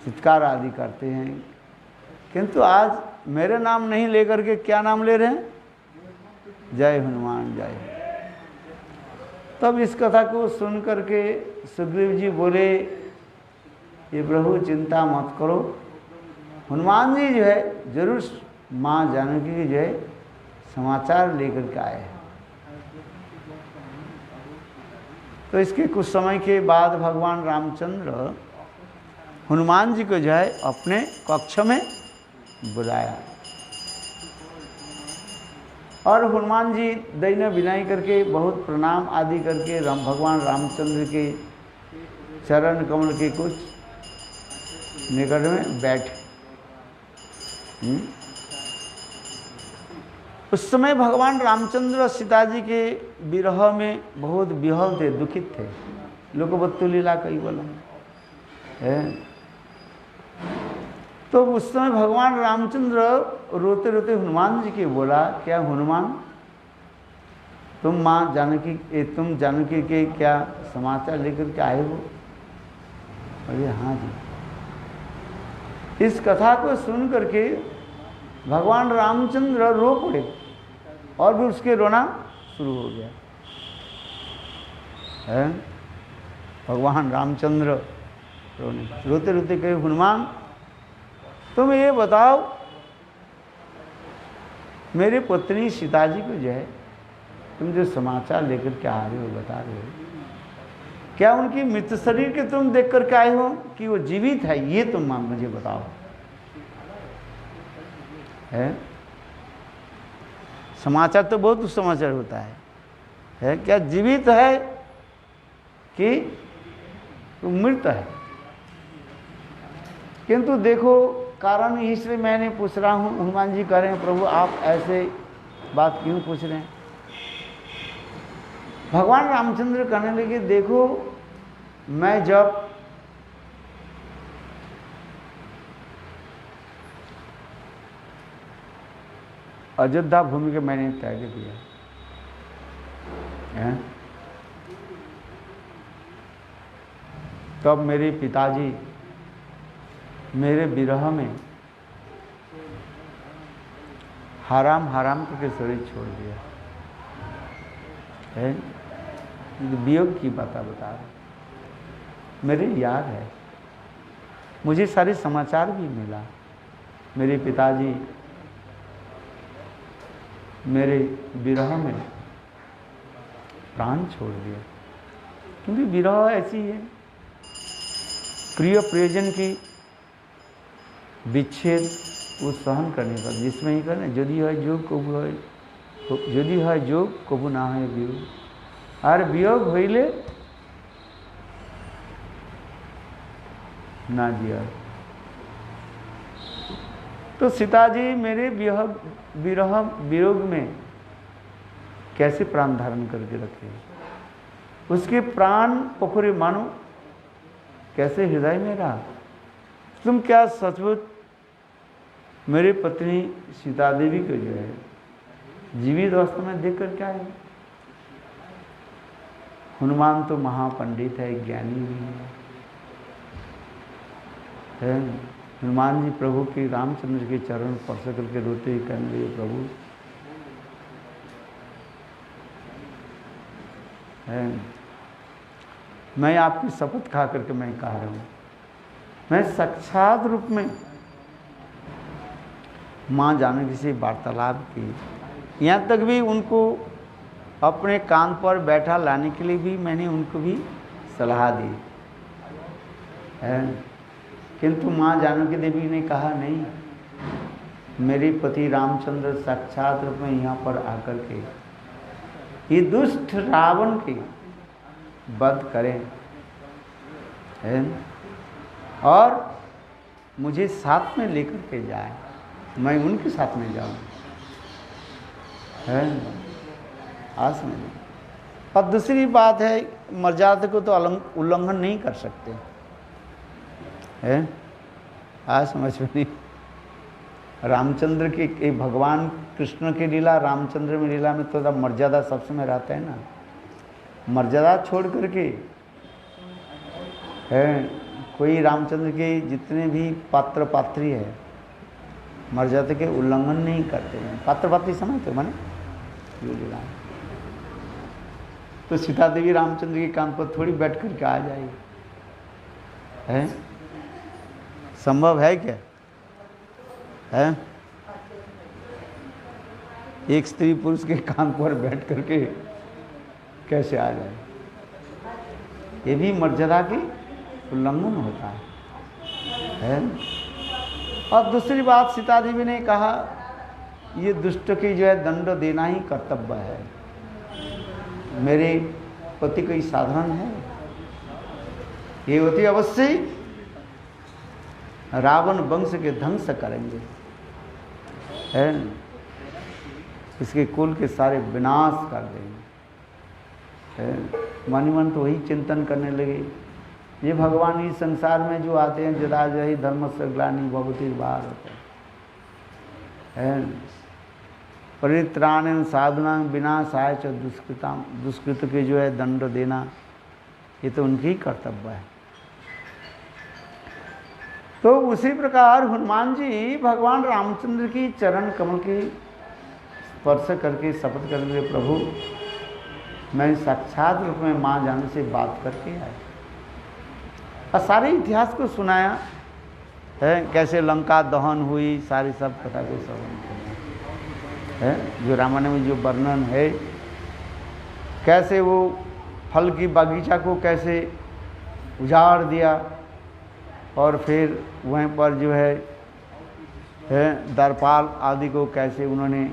चित्कार आदि करते हैं, किंतु आज मेरे नाम नहीं लेकर के क्या नाम ले रहे हैं? जय हनुमान जय। तब इस कथा को सुन करके सुग्रीव जी बोले, ये प्रभु चिंता मत करो, हनुमान जी जो है जरूर माँ जानकी की जो है समाचार लेकर के आए हैं। तो इसके कुछ समय के बाद भगवान रामचंद्र हनुमान जी को जो है अपने कक्ष में बुलाया, और हनुमान जी दैन्य विनय करके बहुत प्रणाम आदि करके भगवान रामचंद्र के चरण कमल के कुछ निकट में बैठे। उस समय भगवान रामचंद्र सीता जी के विरह में बहुत विहल थे, दुखित थे। लोकवत्तु लीला कई बोला है। तो उस समय भगवान रामचंद्र रोते रोते हनुमान जी के बोला, क्या हनुमान तुम माँ जानकी के क्या समाचार लेकर के आए हो? अरे हाँ जी। इस कथा को सुन करके भगवान रामचंद्र रो पड़े, और भी उसके रोना शुरू हो गया है। भगवान रामचंद्र रोते रोते कहे, हनुमान तुम ये बताओ, मेरी पत्नी सीता जी को जो है तुम जो समाचार लेकर के आ रहे हो, बता रहे हो, क्या उनकी मृत शरीर के तुम देख कर के आए हो कि वो जीवित है, ये तुम मुझे बताओ है। समाचार तो बहुत समाचार होता है क्या जीवित है कि तो मृत है। किंतु देखो कारण इसलिए मैंने पूछ रहा हूँ। हनुमान जी कह रहे हैं, प्रभु आप ऐसे बात क्यों पूछ रहे हैं। भगवान रामचंद्र कहने लगे, देखो मैं जब अयोध्या भूमि के मैंने त्याग दिया है, तब मेरे पिताजी मेरे विरह में हराम हराम करके शरीर छोड़ दिया है। वियोग की बात बता रहे, मेरे याद है, मुझे सारे समाचार भी मिला। मेरे पिताजी मेरे विरह में प्राण छोड़ दिया, क्योंकि विरह ऐसी है, प्रिय प्रियजन की विच्छेद वो सहन करने का, जिसमें ही करना, यदि है जोग कबू है, यदि है जोग कबू ना है वियोग, और वियोग होइले ना दिया। तो सीता जी मेरे विरह वियोग में कैसे प्राण धारण करके रखे, उसके प्राण पोखरे मानो कैसे हृदय में रहा। तुम क्या सचमुच मेरी पत्नी सीता देवी को जो है जीवित अवस्था में देख कर क्या है। हनुमान तो महापंडित है, ज्ञानी भी है। हनुमान जी प्रभु के रामचंद्र के चरण स्पर्श करके रोते ही कहने लगे, प्रभु है, मैं आपकी शपथ खा करके मैं कह रहा हूँ, मैं साक्षात रूप में माँ जानकी से वार्तालाप की, यहाँ तक भी उनको अपने कान पर बैठा लाने के लिए भी मैंने उनको भी सलाह दी है। किंतु माँ जानकी देवी ने कहा, नहीं, मेरे पति रामचंद्र साक्षात रूप में यहाँ पर आकर के ये दुष्ट रावण के वध करें है, और मुझे साथ में लेकर के जाए, मैं उनके साथ में जाऊँ है। आस में नहीं। और दूसरी बात है, मर्यादा को तो उल्लंघन नहीं कर सकते है। आज समझ में नहीं। रामचंद्र के भगवान कृष्ण की लीला, रामचंद्र में लीला में तो मर्यादा सब समय रहता है ना। मर्यादा छोड़ करके है, कोई रामचंद्र के जितने भी पात्र पात्री है मर्यादा के उल्लंघन नहीं करते हैं। पात्र पात्री समझते माने ये लीला। तो सीता देवी रामचंद्र के कान पर थोड़ी बैठ करके आ जाएगी है, संभव है क्या है। एक स्त्री पुरुष के कान पर बैठ करके कैसे आ जाए, ये भी मर्यादा की उल्लंघन होता है। और दूसरी बात सीता देवी ने कहा, ये दुष्ट की जो है दंड देना ही कर्तव्य है। मेरे पति कोई साधारण है, ये होती अवश्य रावण वंश के ध्वंस करेंगे है, इसके कुल के सारे विनाश कर देंगे है। मानी मन तो वही चिंतन करने लगे, ये भगवान इस संसार में जो आते हैं, जदा जही धर्म से ग्लानि भवति भारत है, परित्राण साधना विनाशाय च दुष्कृताम, दुष्कृत के जो है दंड देना ये तो उनकी ही कर्तव्य है। तो उसी प्रकार हनुमान जी भगवान रामचंद्र की चरण कमल की स्पर्श करके शपथ करके प्रभु मैं साक्षात रूप में माँ जाने से बात करके आया और सारे इतिहास को सुनाया है, कैसे लंका दहन हुई, सारी सब कथा को श्रवण है, जो रामायण में जो वर्णन है, कैसे वो फल की बागीचा को कैसे उजाड़ दिया और फिर वहीं पर जो है दरपाल आदि को कैसे उन्होंने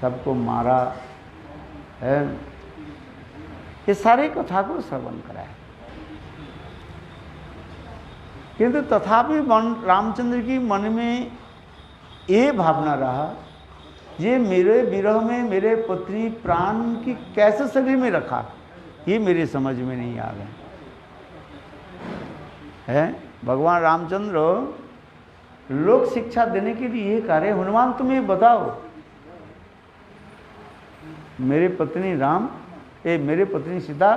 सबको मारा है, ये सारी कथा को श्रवण कराया। किंतु तथापि रामचंद्र की मन में ये भावना रहा, ये मेरे विरह में मेरे पत्नी प्राण की कैसे शरीर में रखा, ये मेरे समझ में नहीं आ गया है। भगवान रामचंद्र लोक शिक्षा देने के लिए ये कह रहे, हनुमान तुम ये बताओ मेरे पत्नी मेरे पत्नी सीता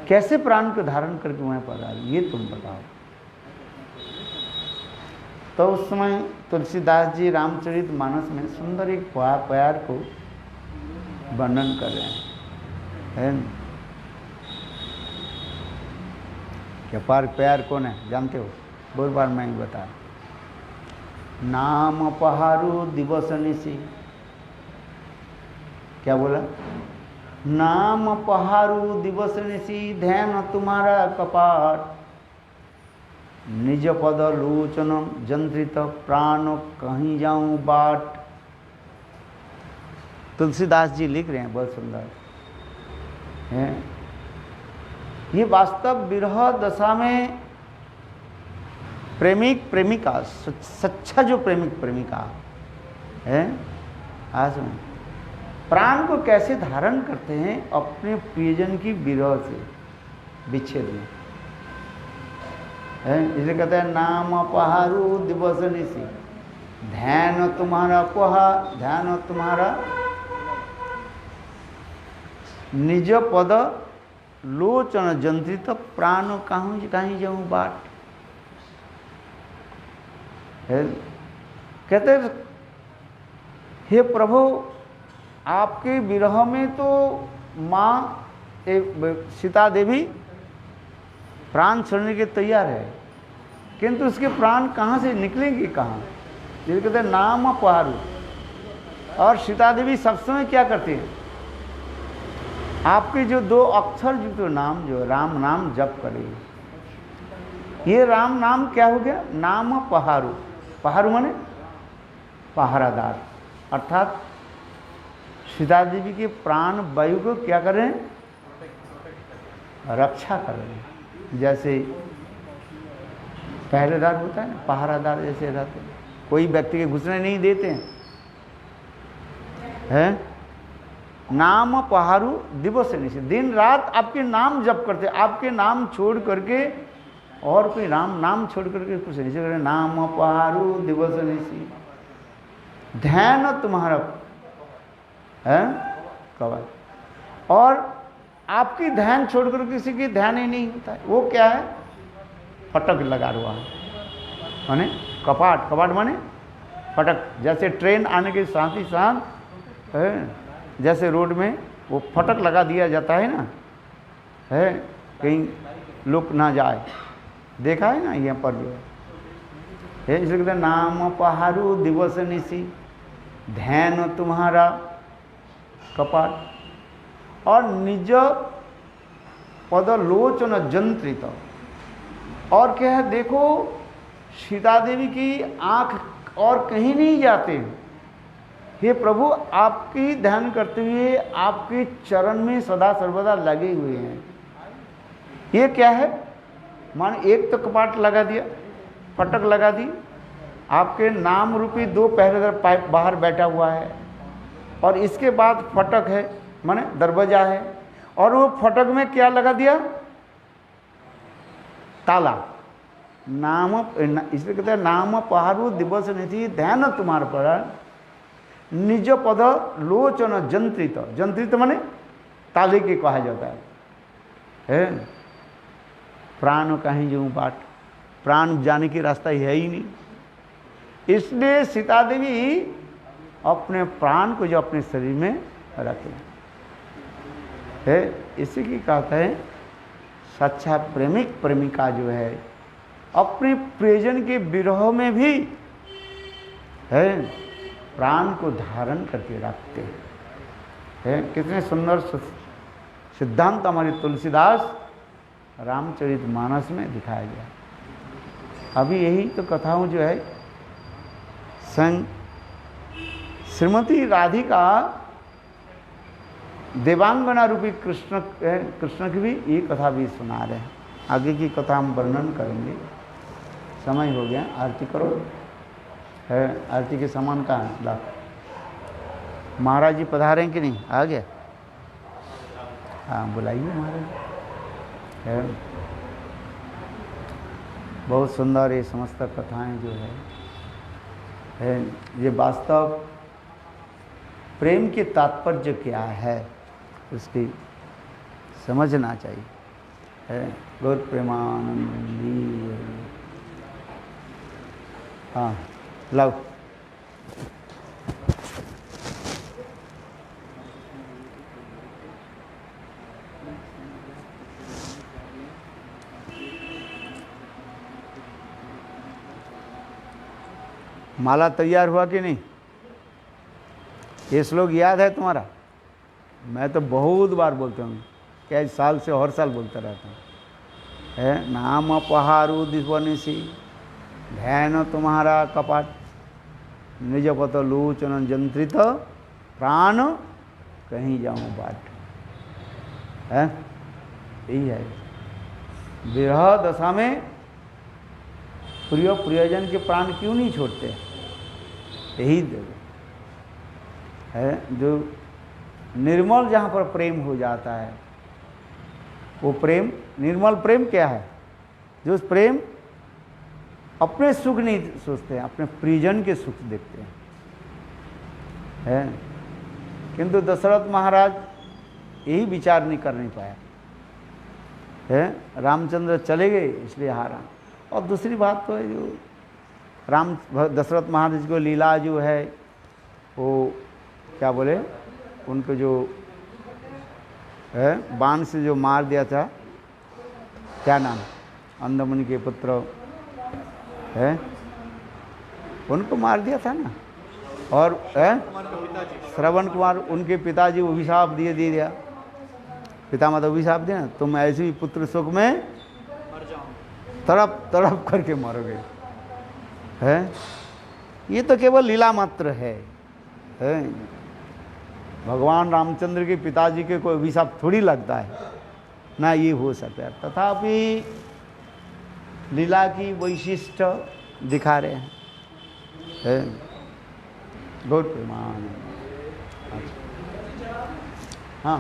कैसे प्राण को धारण करके वहां पर आ रही, ये तुम बताओ। तो उस समय तुलसीदास जी रामचरित मानस में सुंदर एक प्यार को वर्णन कर रहे हैं। क्या प्यार कौन है जानते हो? बहुत बार मैं ही बता। नाम पहारू दिवस निशी, क्या बोला? नाम पहारू दिवस निशी, ध्यान तुम्हारा कपाट, निज पद लोचन जंत्रित प्राण कहीं जाऊं बाट। तुलसीदास जी लिख रहे हैं, बहुत सुंदर है। ये वास्तव विरह दशा में प्रेमिक प्रेमिका, सच्चा जो प्रेमिक प्रेमिका है, आज में प्राण को कैसे धारण करते हैं अपने प्रियजन की विरह से, विच्छेद में है। इसलिए कहते हैं नाम पहारू दिवस निशी, ध्यान तुम्हारा पहा, ध्यान तुम्हारा निज पद लोचन जंत्रित प्राण कहीं जाऊं बाट है। कहते हे प्रभु, आपके विरह में तो माँ सीता देवी प्राण छोड़ने के तैयार है, किंतु उसके प्राण कहाँ से निकलेंगे, कहाँ? जिसे कहते हैं नाम पहारू। और सीता देवी सब समय क्या करते हैं? आपके जो 2 अक्षर जो नाम, जो राम नाम जप करेंगे। ये राम नाम क्या हो गया? नाम पहारू। पहारू माने पहरादार, अर्थात सीता देवी के प्राण वायु को क्या कर रहे हैं? रक्षा कर रहे हैं। जैसे पहरेदार होता है ना, पहरादार जैसे रहते हैं, कोई व्यक्ति के घुसने नहीं देते हैं। नाम पहारू दिवस निशी, दिन रात आपके नाम जप करते, आपके नाम छोड़ करके और कोई नाम छोड़ करके कुछ नहीं करे। नाम पहारू दिवस निशी, ध्यान तुम्हारा है कवच। और आपकी ध्यान छोड़कर किसी की ध्यान ही नहीं होता है। वो क्या है? फटक लगा हुआ है, माने कपाट। कपाट माने फटक। जैसे ट्रेन आने के साथ ही साथ है, जैसे रोड में वो फटक लगा दिया जाता है ना, है, कहीं लुक ना जाए, देखा है ना यहाँ पर जो है। इसलिए कहते हैं नाम पहारू दिवस निशी, ध्यान तुम्हारा कपाट। और निज पद लोचन जंत्रित। और क्या है? देखो सीता देवी की आंख और कहीं नहीं जाते। हे प्रभु, आपकी ध्यान करते हुए आपके चरण में सदा सर्वदा लगे हुए हैं। ये क्या है? मान एक तो कपाट लगा दिया, फटक लगा दी, आपके नाम रूपी 2 पहरेदार पाइप बाहर बैठा हुआ है, और इसके बाद फटक है, माने दरवाजा है, और वो फटक में क्या लगा दिया? ताला। नाम, इसलिए कहते हैं नाम पहारू दिवस निशी, ध्यान तुम्हारे पर निज पद लोचन जंत्रित। जंत्रित माने ताले के कहा जाता है। प्राण कहीं जाऊं बाट, प्राण जाने की रास्ता है ही नहीं। इसलिए सीता देवी अपने प्राण को जो अपने शरीर में रखे है। इसी की कहते हैं सच्चा प्रेमिक प्रेमिका जो है अपने प्रियजन के विरह में भी है प्राण को धारण करके रखते हैं। कितने सुंदर सिद्धांत हमारे तुलसीदास रामचरितमानस में दिखाया गया। अभी यही तो कथाओं जो है संग श्रीमती राधिका देवांगना रूपी कृष्ण की भी ये कथा भी सुना रहे हैं। आगे की कथा हम वर्णन करेंगे, समय हो गया। आरती करो है, आरती के सामान कहाँ है? ला महाराज जी पधारे कि नहीं? आ गया? हाँ बुलाइए महाराज है। बहुत सुंदर ये समस्त कथाएं जो है ये वास्तव प्रेम के तात्पर्य क्या है उसकी समझना चाहिए है। गौर प्रेमानंदी। हाँ लव माला तैयार हुआ कि नहीं? ये श्लोक याद है तुम्हारा? मैं तो बहुत बार बोलता हूँ, क्या साल से हर साल बोलता रहता हूँ है। नाम अपहारू दिवनिसी ध्यान तुम्हारा कपाट निज पत लोचन जंत्रित प्राण कहीं जाऊँ बाट है। यही है विरह दशा में प्रिय प्रियजन के प्राण क्यों नहीं छोड़ते? यही है जो निर्मल जहाँ पर प्रेम हो जाता है वो प्रेम निर्मल प्रेम क्या है? जो प्रेम अपने सुख नहीं सोचते हैं, अपने प्रियजन के सुख देखते हैं। किंतु दशरथ महाराज यही विचार नहीं कर नहीं पाया है। रामचंद्र चले गए इसलिए हारा। और दूसरी बात तो है जो दशरथ महाराज को लीला जो है वो क्या बोले उनको जो है बाण से जो मार दिया था, क्या नाम, अंधमुनि के पुत्र है, उनको मार दिया था ना। और श्रवण कुमार उनके पिताजी अभिशाप दिया पितामाता अभिशाप दिया ना, तुम ऐसे ही पुत्र शोक में तड़प तड़प करके मरोगे है। ये तो केवल लीला मात्र है। भगवान रामचंद्र के पिताजी के कोई अभिशाप थोड़ी लगता है ना, ये हो सकता है। तथापि लीला की वैशिष्ट दिखा रहे हैं। गौर प्रेमान। हाँ